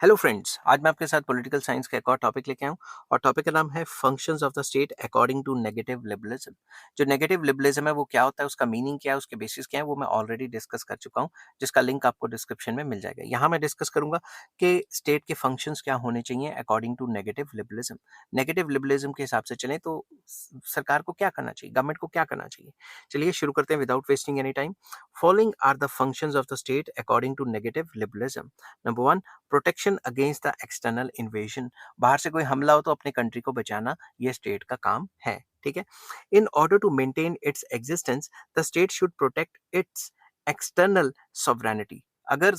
Hello friends, आज मैं आपके साथ पॉलिटिकल साइंस का एक और टॉपिक लेके आया हूँ और टॉपिक का नाम है functions of the state according to negative liberalism. जो नेगेटिव लिबरलिज्म है वो क्या होता है, उसका मीनिंग क्या है, उसके बेसिस क्या है, वो मैं ऑलरेडी डिस्कस कर चुका हूँ, जिसका लिंक आपको डिस्क्रिप्शन में मिल जाएगा। यहाँ मैं डिस्कस करूंगा कि स्टेट के फंक्शंस क्या होने चाहिए according to negative liberalism. Negative liberalism के हिसाब से चलें तो सरकार को क्या करना चाहिए, गवर्नमेंट को क्या करना चाहिए। चलिए शुरू करते हैं without wasting any time. Following are the functions of the state according to negative liberalism. Number one, protection against the external invasion. बाहर से कोई हमला हो तो अपने कंट्री को बचाना, ये स्टेट का काम है। ठीक है। In order to maintain its existence the state should protect its external sovereignty. अगर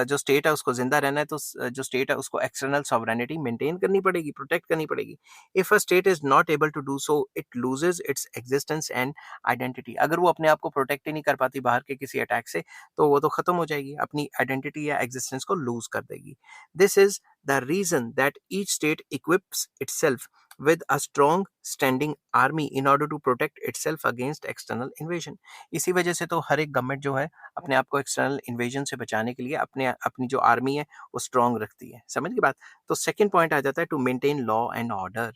जो स्टेट है उसको जिंदा रहना है तो जो स्टेट है उसको एक्सटर्नल सॉवरेनिटी मेंटेन करनी पड़ेगी, प्रोटेक्ट करनी पड़ेगी। If a state is not able to do so it loses its existence and identity. अगर वो अपने आप को प्रोटेक्ट ही नहीं कर पाती बाहर के किसी अटैक से, तो वो तो खत्म हो जाएगी, अपनी आइडेंटिटी या एग्जिस्टेंस को लूज कर देगी। This is the reason that each state equips itself with a strong standing army in order to protect itself against external invasion। इसी वजह से तो हर एक गवर्नमेंट जो है अपने आप को एक्सटर्नल इन्वेजन से बचाने के लिए अपनी जो आर्मी है वो स्ट्रांग रखती है। समझ की बात। तो सेकंड पॉइंट आ जाता है to maintain law and order.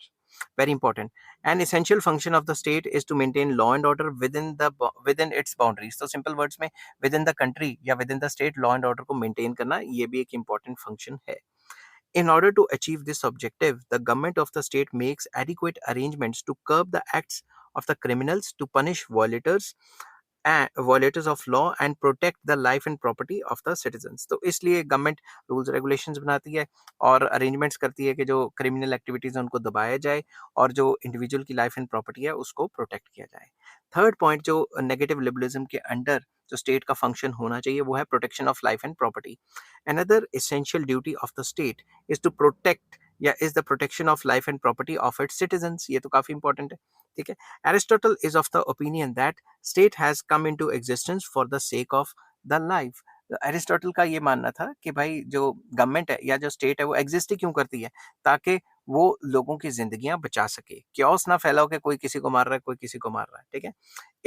Very important. An essential function of the state is to maintain law and order within its boundaries। तो सिंपल वर्ड्स में within the country या within the state law and order को maintain करना, ये भी एक important function है। In order to achieve this objective, the government of the state makes adequate arrangements to curb the acts of the criminals, to punish violators of law and protect the life and property of the citizens। तो इसलिए government rules regulations बनाती है और arrangements करती है कि जो criminal activities हैं उनको दबाया जाए और जो इंडिविजुअल की लाइफ एंड प्रॉपर्टी है उसको प्रोटेक्ट किया जाए। थर्ड पॉइंट जो नेगेटिव लिबरलिज्म के अंडर जो स्टेट का फंक्शन होना चाहिए वो है protection of life and property. Another essential duty of the state is to protect या is the protection of life and property of its citizens. ये तो काफी इंपॉर्टेंट है। ठीक है। Aristotle is of the opinion that state has come into existence for the sake of the life. Aristotle का ये मानना था कि भाई जो गवर्नमेंट है या जो स्टेट है वो एग्जिस्ट ही क्यों करती है, ताकि वो लोगों की जिंदगियां बचा सके, क्योस ना फैलाओ कि कोई किसी को मार रहा है, कोई किसी को मार रहा है। ठीक है।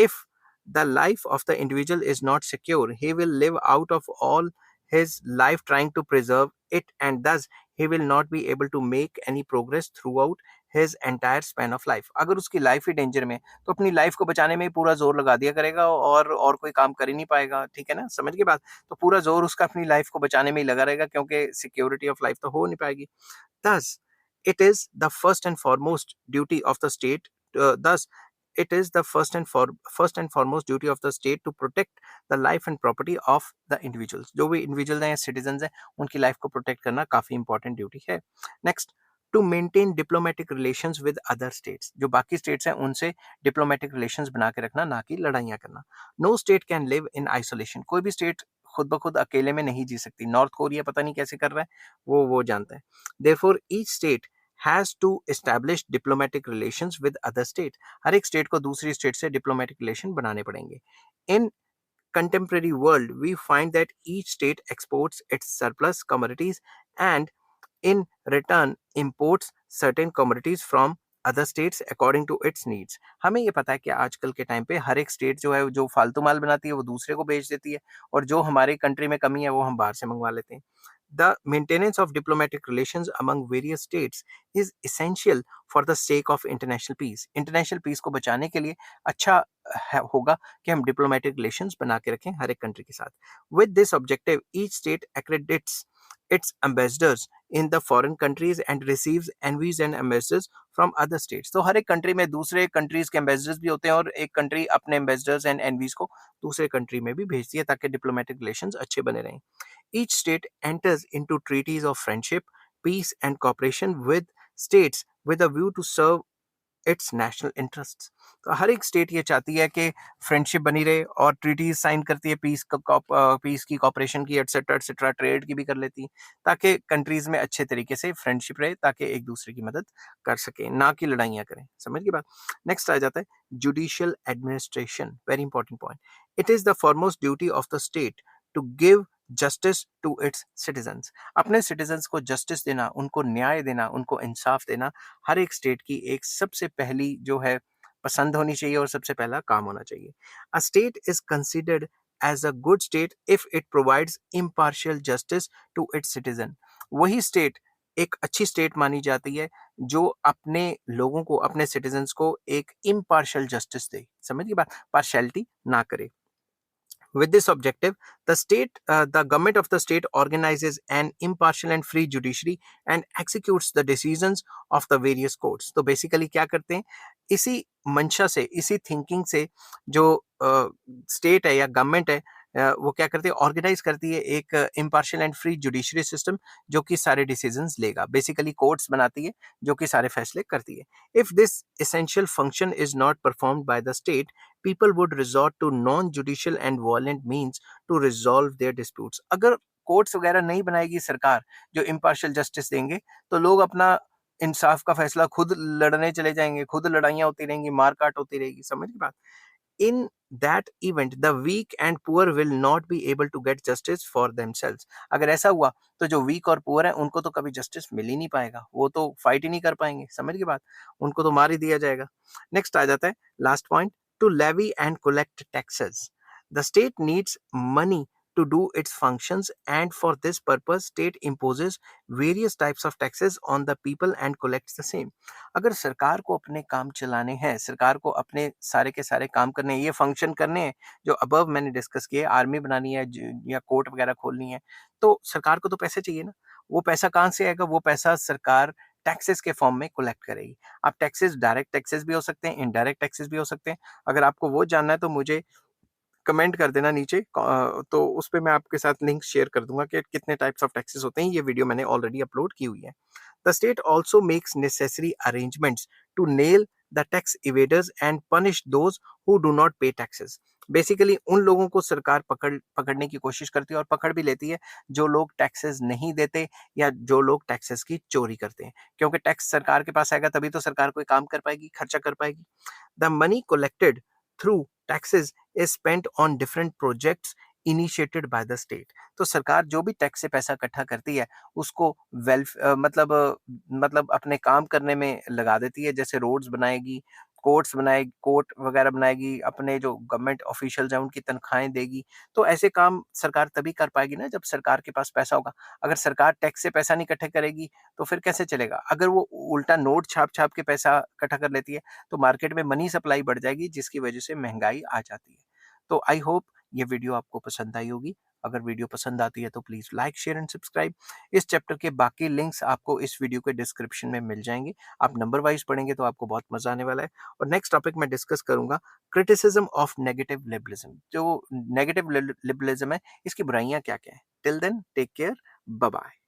If the life of the individual is not secure, he will live out of all his life trying to preserve it, and thus he will not be able to make any progress throughout his entire span of life। अगर उसकी life ही danger में तो अपनी life को बचाने में ही पूरा जोर लगा दिया करेगा और कोई काम कर ही नहीं पाएगा। ठीक है ना, समझ के बात। तो पूरा जोर उसका अपनी लाइफ को बचाने में ही लगा रहेगा, क्योंकि सिक्योरिटी ऑफ लाइफ तो हो नहीं पाएगी। Thus, it is the first and foremost duty of the state. Thus, it is the first and foremost duty of the state to protect the life and property of the individuals। जो भी individuals हैं या citizens हैं उनकी life को protect करना काफी important duty है। Next, to maintain diplomatic relations with other states. जो बाकी स्टेट्स हैं उनसे डिप्लोमेटिक रिलेशंस बना के रखना, ना कि लड़ाइयाँ करना। No state can live in isolation. कोई भी स्टेट खुद ब खुद अकेले में नहीं जी सकती। नॉर्थ कोरिया पता नहीं कैसे कर रहा है, वो जानता है। Therefore, each state has to establish diplomatic relations with other state। हर एक स्टेट को दूसरी स्टेट से डिप्लोमेटिक रिलेशन बनाने पड़ेंगे। In contemporary world, we find that each state exports its surplus commodities and in return imports certain commodities from other states according to its needs. हमें ये पता है कि आजकल के टाइम पे हर एक स्टेट जो है जो फालतू माल बनाती है वो दूसरे को बेच देती है, और जो हमारी कंट्री में कमी है वो हम बाहर से मंगवा लेते हैं। The maintenance of diplomatic relations among various states is essential for the sake of international peace। International peace को बचाने के लिए अच्छा होगा कि हम डिप्लोमेटिक रिलेशंस बना के रखें हर एक कंट्री के साथ। With this objective, each state accredits its ambassadors in the foreign countries and receives envoys and ambassadors from other states। तो हर एक कंट्री में दूसरे कंट्रीज के एम्बेसडर्स भी होते हैं और एक कंट्री अपने एम्बेसडर्स एंड एनवीज को दूसरे कंट्री में भी भेजती है ताकि डिप्लोमेटिक रिलेशंस अच्छे बने रहें। Each state enters into treaties of friendship, peace, and cooperation with states with a view to serve its national interests। तो हर एक स्टेट ये चाहती है कि फ्रेंडशिप बनी रहे और ट्रीटीज साइन करती है, पीस की, कॉपरेशन की, एटसेट्रा एटसेट्रा, ट्रेड की भी कर लेती है, ताकि कंट्रीज में अच्छे तरीके से फ्रेंडशिप रहे, ताकि एक दूसरे की मदद कर सके, ना कि लड़ाइयाँ करें। समझ की बात। नेक्स्ट आ जाता है judicial administration. Very important point. It is the foremost duty of the state to give justice to its citizens. अपने सिटीजन्स को जस्टिस देना, उनको न्याय देना, उनको इंसाफ देना हर एक स्टेट की एक सबसे पहली जो है पसंद होनी चाहिए और सबसे पहला काम होना चाहिए। A state is considered as a good state if it provides impartial justice to its citizen. वही स्टेट एक अच्छी स्टेट मानी जाती है जो अपने लोगों को, अपने सिटीजन्स को एक इम्पार्शियल जस्टिस दे। समझिए बात, पार्शियलिटी ना करे। With this objective, the government of the state organizes an impartial and free judiciary and executes the decisions of the various courts. तो basically क्या करते हैं, इसी मंशा से, इसी थिंकिंग से जो स्टेट है या गवर्नमेंट है, वो क्या करती है, ऑर्गेनाइज करती है एक impartial and free judiciary system जो कि सारे डिसीजंस लेगा। बेसिकली कोर्ट्स बनाती है जो कि सारे फैसले करती है। If this essential function is not performed by the state, people would resort to non-judicial and violent means to resolve their disputes. अगर कोर्ट्स वगैरह नहीं बनाएगी सरकार जो इम्पार्शियल जस्टिस देंगे, तो लोग अपना इंसाफ का फैसला खुद लड़ने चले जाएंगे, खुद लड़ाइयाँ होती रहेंगी, मारकाट होती रहेगी। समझ की बात। In that event, the weak and poor will not be able to get justice for themselves. अगर ऐसा हुआ तो जो वीक और पुअर है उनको तो कभी जस्टिस मिल ही नहीं पाएगा, वो तो फाइट ही नहीं कर पाएंगे। समझ की बात, उनको तो मार ही दिया जाएगा। नेक्स्ट आ जाता है last point, to levy and collect taxes. The state needs money to do its functions, and for this purpose state imposes various types of taxes on the people and collects the same. अगर सरकार को अपने काम चलाने हैं, सरकार को अपने सारे के सारे काम करने हैं, ये फंक्शन करने हैं जो अबव मैंने डिस्कस किए, आर्मी बनानी है या कोर्ट वगैरह खोलनी है, तो सरकार को तो पैसे चाहिए ना। वो पैसा कहाँ से आएगा? वो पैसा सरकार टैक्सेस के फॉर्म में कलेक्ट करेगी। अब टैक्सेस डायरेक्ट टैक्सेस भी हो सकते हैं, इनडायरेक्ट टैक्सेस भी हो सकते हैं। अगर आपको वो जानना है तो मुझे कमेंट कर देना नीचे, तो उस पे मैं आपके साथ लिंक शेयर कर दूंगा कि कितने टाइप्स ऑफ टैक्सेस होते हैं। ये वीडियो मैंने ऑलरेडी अपलोड की हुई है। The state also makes necessary arrangements to nail the tax evaders and punish those who do not pay taxes. Basically उन लोगों को सरकार पकड़ने की कोशिश करती है और पकड़ भी लेती है जो लोग टैक्सेस नहीं देते या जो लोग टैक्सेस की चोरी करते हैं, क्योंकि टैक्स सरकार के पास आएगा तभी तो सरकार कोई काम कर पाएगी, खर्चा कर पाएगी। The money collected through taxes is spent on different projects initiated by the state. तो सरकार जो भी टैक्स से पैसा इकट्ठा करती है उसको मतलब अपने काम करने में लगा देती है। जैसे रोड्स बनाएगी, कोर्ट वगैरह बनाएगी, अपने जो गवर्नमेंट ऑफिशियल्स हैं उनकी तनख्वाहें देगी। तो ऐसे काम सरकार तभी कर पाएगी ना जब सरकार के पास पैसा होगा। अगर सरकार टैक्स से पैसा नहीं इकट्ठा करेगी तो फिर कैसे चलेगा? अगर वो उल्टा नोट छाप के पैसा इकट्ठा कर लेती है तो मार्केट में मनी सप्लाई बढ़ जाएगी, जिसकी वजह से महंगाई आ जाती है। तो आई होप ये वीडियो आपको पसंद आई होगी। अगर वीडियो पसंद आती है तो please like, share and subscribe. इस चैप्टर के बाकी लिंक्स आपको इस वीडियो के डिस्क्रिप्शन में मिल जाएंगे। आप नंबर वाइज पढ़ेंगे तो आपको बहुत मजा आने वाला है। और नेक्स्ट टॉपिक मैं डिस्कस करूंगा क्रिटिसिज्म ऑफ नेगेटिव लिबरलिज्म। जो नेगेटिव लिबरलिज्म है इसकी बुराइयां क्या क्या है। Till then take care, bye bye.